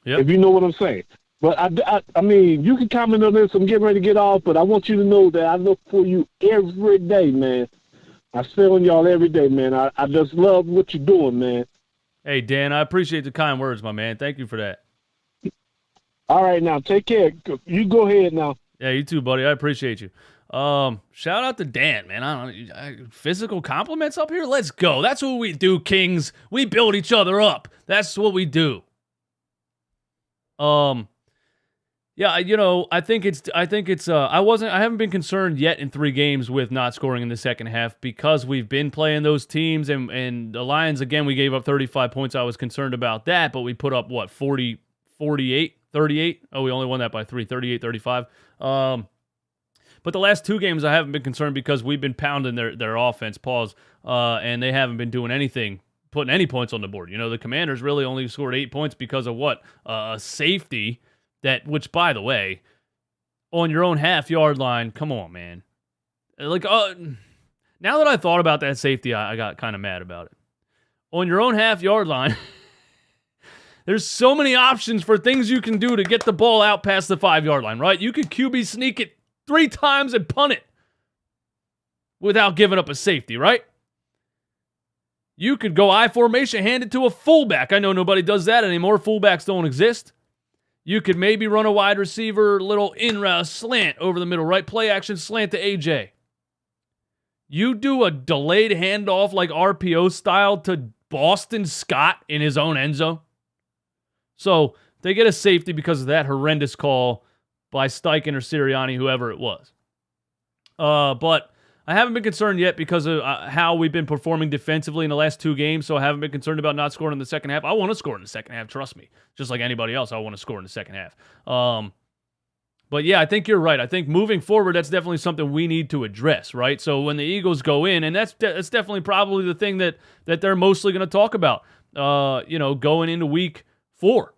if you know what I'm saying. But I mean, you can comment on this. I'm getting ready to get off, but I want you to know that I look for you every day, man. I stay on y'all every day, man. I just love what you're doing, man. Hey, Dan, I appreciate the kind words, my man. Thank you for that. All right, now, take care. You go ahead now. Yeah, you too, buddy. I appreciate you. Shout out to Dan, man. I don't know, physical compliments up here. Let's go. That's what we do, Kings. We build each other up. That's what we do. Yeah, I think it's I haven't been concerned yet in 3 games with not scoring in the second half because we've been playing those teams and the Lions, again, we gave up 35 points. I was concerned about that, but we put up 38. Oh, we only won that by 3, 38-35. But the last 2 games, I haven't been concerned because we've been pounding their offense, and they haven't been doing anything, putting any points on the board. The Commanders really only scored 8 points because of what? A safety which, by the way, on your own half-yard line, come on, man. Now that I thought about that safety, I got kind of mad about it. On your own half-yard line, there's so many options for things you can do to get the ball out past the 5-yard line, right? You could QB sneak it 3 times and punt it without giving up a safety, right? You could go I formation, hand it to a fullback. I know nobody does that anymore. Fullbacks don't exist. You could maybe run a wide receiver, little in-route slant over the middle, right? Play action slant to AJ. You do a delayed handoff like RPO style to Boston Scott in his own end zone. So they get a safety because of that horrendous call by Steichen or Sirianni, whoever it was. But I haven't been concerned yet because of how we've been performing defensively in the last 2 games, so I haven't been concerned about not scoring in the second half. I want to score in the second half, trust me. Just like anybody else, I want to score in the second half. But yeah, I think you're right. I think moving forward, that's definitely something we need to address, right? So when the Eagles go in, and that's definitely probably the thing that they're mostly going to talk about, going into week 4.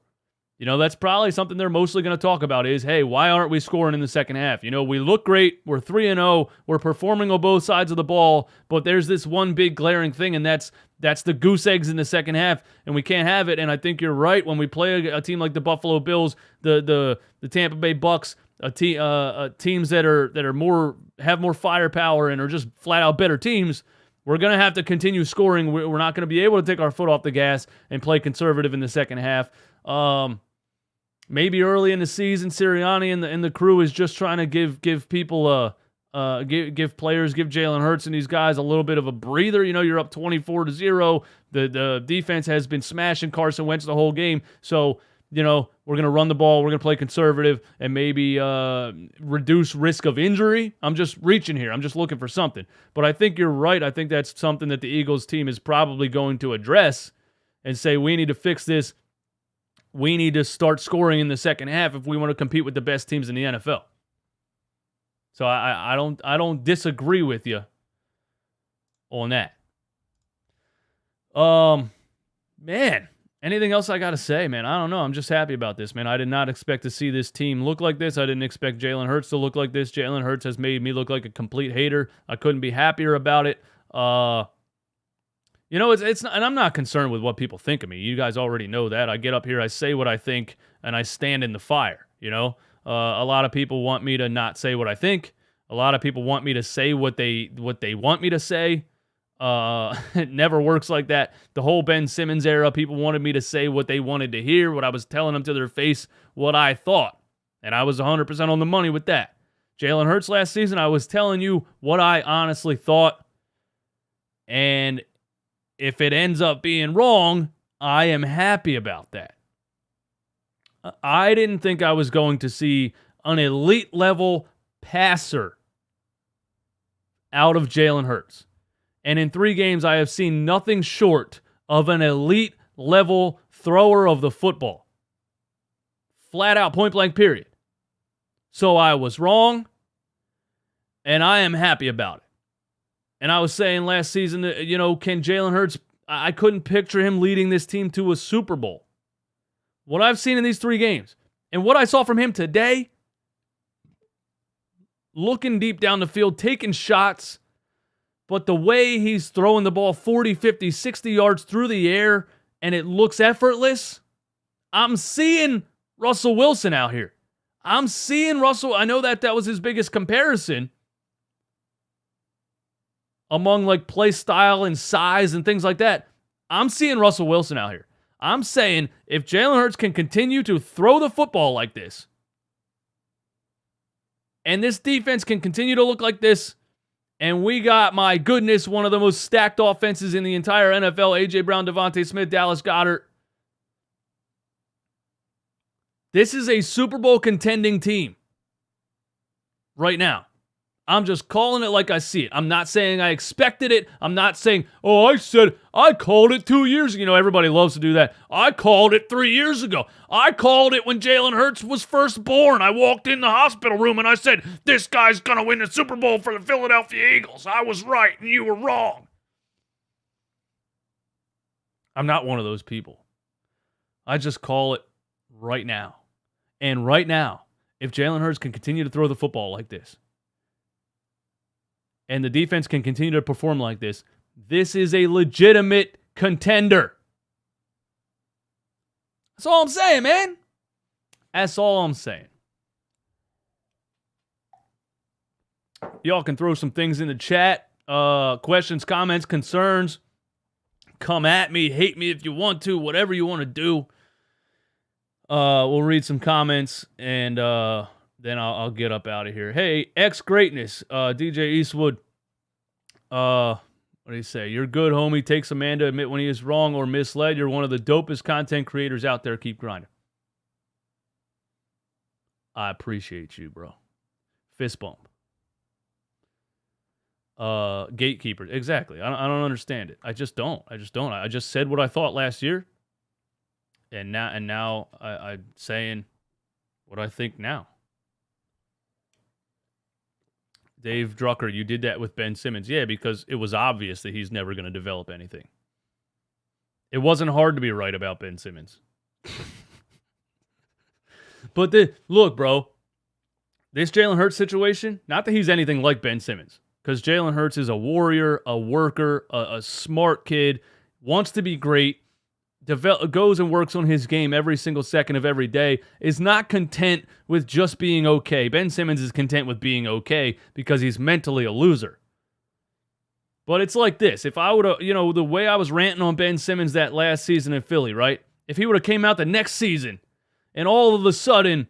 That's probably something they're mostly going to talk about is, hey, why aren't we scoring in the second half? We look great. We're 3-0. We're performing on both sides of the ball, but there's this one big glaring thing, and that's the goose eggs in the second half, and we can't have it. And I think you're right. When we play a team like the Buffalo Bills, the Tampa Bay Bucks, teams that are have more firepower and are just flat out better teams, we're going to have to continue scoring. We're not going to be able to take our foot off the gas and play conservative in the second half. Maybe early in the season, Sirianni and the crew is just trying to give people give players, give Jalen Hurts and these guys a little bit of a breather. You're up 24-0. The defense has been smashing Carson Wentz the whole game. So, we're going to run the ball. We're going to play conservative and maybe reduce risk of injury. I'm just reaching here. I'm just looking for something. But I think you're right. I think that's something that the Eagles team is probably going to address and say, we need to fix this. We need to start scoring in the second half if we want to compete with the best teams in the NFL. So I don't disagree with you on that. Man, anything else I got to say, man? I don't know. I'm just happy about this, man. I did not expect to see this team look like this. I didn't expect Jalen Hurts to look like this. Jalen Hurts has made me look like a complete hater. I couldn't be happier about it. It's not, and I'm not concerned with what people think of me. You guys already know that. I get up here, I say what I think, and I stand in the fire. A lot of people want me to not say what I think. A lot of people want me to say what they want me to say. It never works like that. The whole Ben Simmons era, people wanted me to say what they wanted to hear, what I was telling them to their face, what I thought. And I was 100% on the money with that. Jalen Hurts last season, I was telling you what I honestly thought. And if it ends up being wrong, I am happy about that. I didn't think I was going to see an elite level passer out of Jalen Hurts. And in 3 games, I have seen nothing short of an elite level thrower of the football. Flat out, point blank, period. So I was wrong, and I am happy about it. And I was saying last season that, can Jalen Hurts, I couldn't picture him leading this team to a Super Bowl. What I've seen in these 3 games, and what I saw from him today, looking deep down the field, taking shots, but the way he's throwing the ball 40, 50, 60 yards through the air, and it looks effortless, I'm seeing Russell Wilson out here. I'm seeing Russell. I know that was his biggest comparison among like play style and size and things like that. I'm seeing Russell Wilson out here. I'm saying if Jalen Hurts can continue to throw the football like this, and this defense can continue to look like this, and we got, my goodness, one of the most stacked offenses in the entire NFL, A.J. Brown, Devontae Smith, Dallas Goedert. This is a Super Bowl contending team right now. I'm just calling it like I see it. I'm not saying I expected it. I'm not saying, I called it 2 years ago. Everybody loves to do that. I called it 3 years ago. I called it when Jalen Hurts was first born. I walked in the hospital room and I said, this guy's going to win the Super Bowl for the Philadelphia Eagles. I was right and you were wrong. I'm not one of those people. I just call it right now. And right now, if Jalen Hurts can continue to throw the football like this, and the defense can continue to perform like this, this is a legitimate contender. That's all I'm saying, man. That's all I'm saying. Y'all can throw some things in the chat. Questions, comments, concerns. Come at me. Hate me if you want to. Whatever you want to do. We'll read some comments and then I'll get up out of here. Hey, X-Greatness, DJ Eastwood. What do you say? You're good, homie. Takes a man to admit when he is wrong or misled. You're one of the dopest content creators out there. Keep grinding. I appreciate you, bro. Fist bump. Gatekeeper. Exactly. I don't understand it. I just don't. I just said what I thought last year. And now I'm saying what I think now. Dave Drucker, you did that with Ben Simmons. Yeah, because it was obvious that he's never going to develop anything. It wasn't hard to be right about Ben Simmons. But look, bro, this Jalen Hurts situation, not that he's anything like Ben Simmons, because Jalen Hurts is a warrior, a worker, a smart kid, wants to be great, goes and works on his game every single second of every day, is not content with just being okay. Ben Simmons is content with being okay because he's mentally a loser. But it's like this. If I would have, the way I was ranting on Ben Simmons that last season in Philly, right? If he would have came out the next season and all of a sudden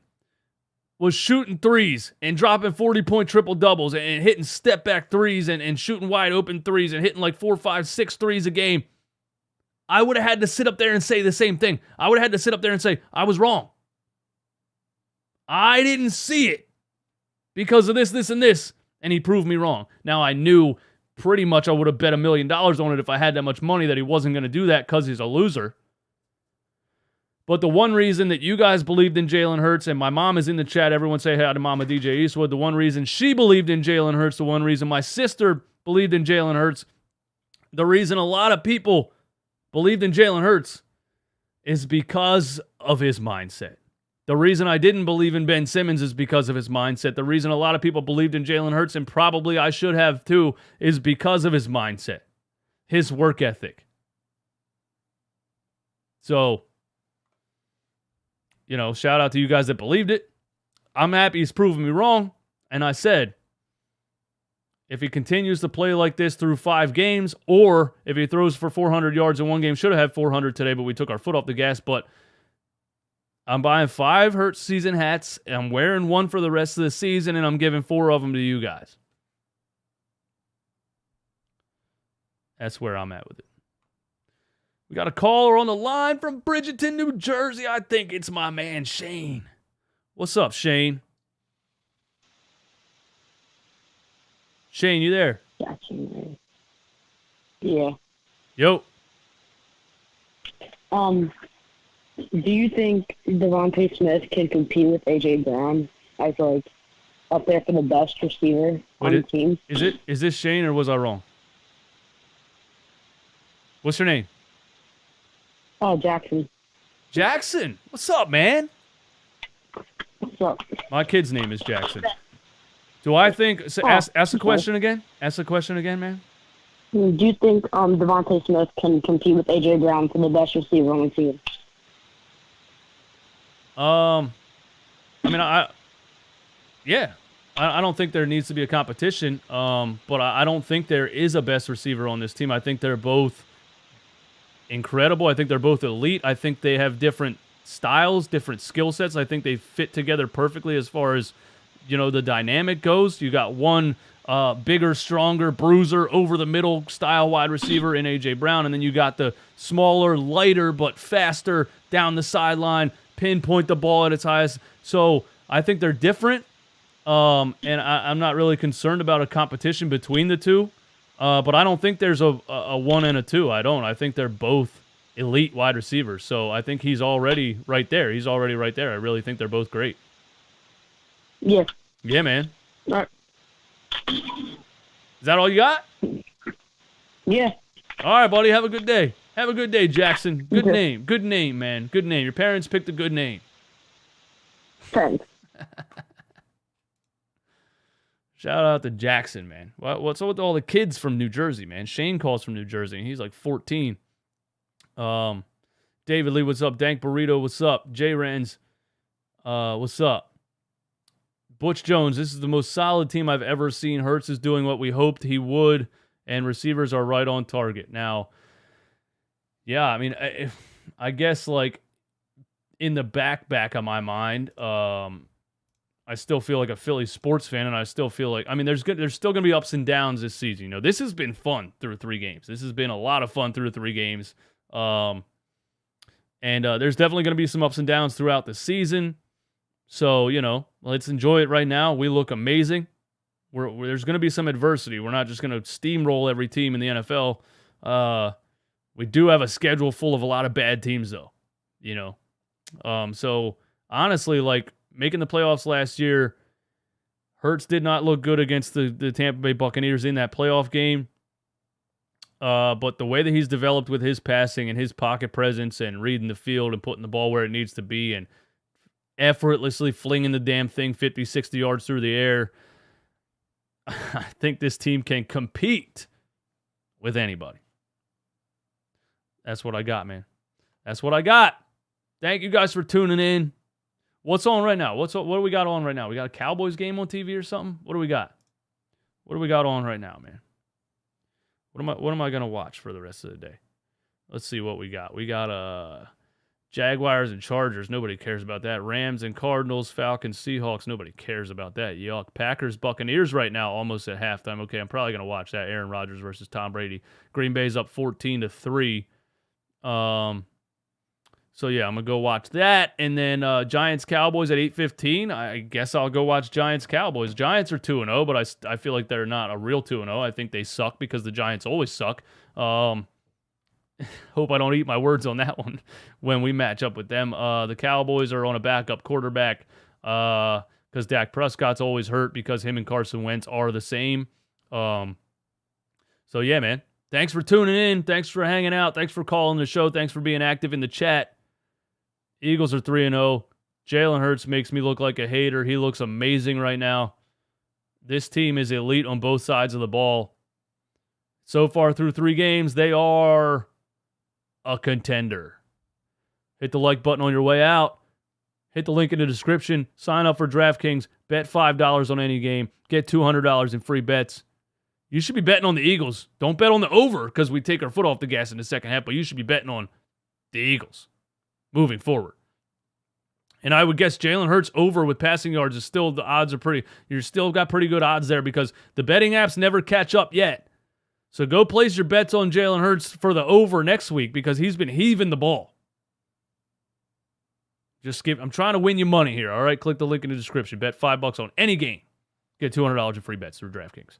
was shooting threes and dropping 40-point triple-doubles and hitting step-back threes and shooting wide-open threes and hitting like 4, 5, 6 threes a game, I would have had to sit up there and say the same thing. I would have had to sit up there and say, I was wrong. I didn't see it because of this, this, and this. And he proved me wrong. Now, I knew pretty much I would have bet $1 million on it if I had that much money that he wasn't going to do that because he's a loser. But the one reason that you guys believed in Jalen Hurts, and my mom is in the chat, everyone say hi to Mama DJ Eastwood, the one reason she believed in Jalen Hurts, the one reason my sister believed in Jalen Hurts, the reason a lot of people believed in Jalen Hurts is because of his mindset. The reason I didn't believe in Ben Simmons is because of his mindset. The reason a lot of people believed in Jalen Hurts, and probably I should have too, is because of his mindset, his work ethic. So, shout out to you guys that believed it. I'm happy he's proven me wrong. And I said, if he continues to play like this through 5 games, or if he throws for 400 yards in one game, should have had 400 today, but we took our foot off the gas. But I'm buying 5 Hurts season hats. I'm wearing one for the rest of the season, and I'm giving 4 of them to you guys. That's where I'm at with it. We got a caller on the line from Bridgeton, New Jersey. I think it's my man, Shane. What's up, Shane? Shane, you there? Gotcha, man. Yeah. Yo. Do you think Devontae Smith can compete with A.J. Brown as, up there for the best receiver on the team? Is this Shane, or was I wrong? What's your name? Oh, Jackson. Jackson? What's up, man? What's up? My kid's name is Jackson. Do I think... ask the question again. Ask the question again, man. Do you think Devontae Smith can compete with A.J. Brown for the best receiver on the team? Yeah. I don't think there needs to be a competition, but I don't think there is a best receiver on this team. I think they're both incredible. I think they're both elite. I think they have different styles, different skill sets. I think they fit together perfectly as far as, the dynamic goes. You got one bigger, stronger, bruiser, over-the-middle style wide receiver in A.J. Brown, and then you got the smaller, lighter, but faster down the sideline, pinpoint the ball at its highest. So I think they're different, and I'm not really concerned about a competition between the two, but I don't think there's a 1 and a 2. I don't. I think they're both elite wide receivers, so I think he's already right there. I really think they're both great. Yeah. Yeah, man. All right. Is that all you got? Yeah. All right, buddy. Have a good day. Have a good day, Jackson. Good Okay. name. Good name, man. Good name. Your parents picked a good name. Thanks. Shout out to Jackson, man. What's up with all the kids from New Jersey, man? Shane calls from New Jersey, and he's like 14. David Lee, what's up? Dank Burrito, what's up? J Rans, what's up? Butch Jones, this is the most solid team I've ever seen. Hurts is doing what we hoped he would, and receivers are right on target. Now, yeah, I mean, I guess, in the back of my mind, I still feel like a Philly sports fan, and I still feel like, there's still going to be ups and downs this season. This has been fun through 3 games. This has been a lot of fun through 3 games. And there's definitely going to be some ups and downs throughout the season. So, let's enjoy it right now. We look amazing. There's going to be some adversity. We're not just going to steamroll every team in the NFL. We do have a schedule full of a lot of bad teams, though. So, honestly, making the playoffs last year Hurts did not look good against the Tampa Bay Buccaneers in that playoff game. But the way that he's developed with his passing and his pocket presence and reading the field and putting the ball where it needs to be and effortlessly flinging the damn thing 50, 60 yards through the air, I think this team can compete with anybody. That's what I got, man. That's what I got. Thank you guys for tuning in. What's on right now? What do we got on right now? We got a Cowboys game on TV or something? What do we got? What do we got on right now, man? What am I gonna watch for the rest of the day? Let's see what we got. We got Jaguars and Chargers. Nobody cares about that. Rams and Cardinals, Falcons, Seahawks. Nobody cares about that. Yuck. Packers, Buccaneers right now, almost at halftime. Okay, I'm probably gonna watch that. Aaron Rodgers versus Tom Brady. Green Bay's up 14-3. So yeah, I'm gonna go watch that, and then Giants Cowboys at 8:15. I guess I'll go watch Giants Cowboys. Giants are 2-0, but I feel like they're not a real 2-0. I think they suck because the Giants always suck. Hope I don't eat my words on that one when we match up with them. The Cowboys are on a backup quarterback because Dak Prescott's always hurt because him and Carson Wentz are the same. So yeah, man. Thanks for tuning in. Thanks for hanging out. Thanks for calling the show. Thanks for being active in the chat. Eagles are 3-0. Jalen Hurts makes me look like a hater. He looks amazing right now. This team is elite on both sides of the ball. So far through 3 games, they are a contender. Hit the like button on your way out. Hit the link in the description. Sign up for DraftKings. Bet $5 on any game. Get $200 in free bets. You should be betting on the Eagles. Don't bet on the over because we take our foot off the gas in the second half, but you should be betting on the Eagles moving forward. And I would guess Jalen Hurts over with passing yards is still, the odds are pretty, you're still got pretty good odds there because the betting apps never catch up yet. So go place your bets on Jalen Hurts for the over next week because he's been heaving the ball. I'm trying to win you money here, all right? Click the link in the description. Bet $5 on any game. Get $200 in free bets through DraftKings.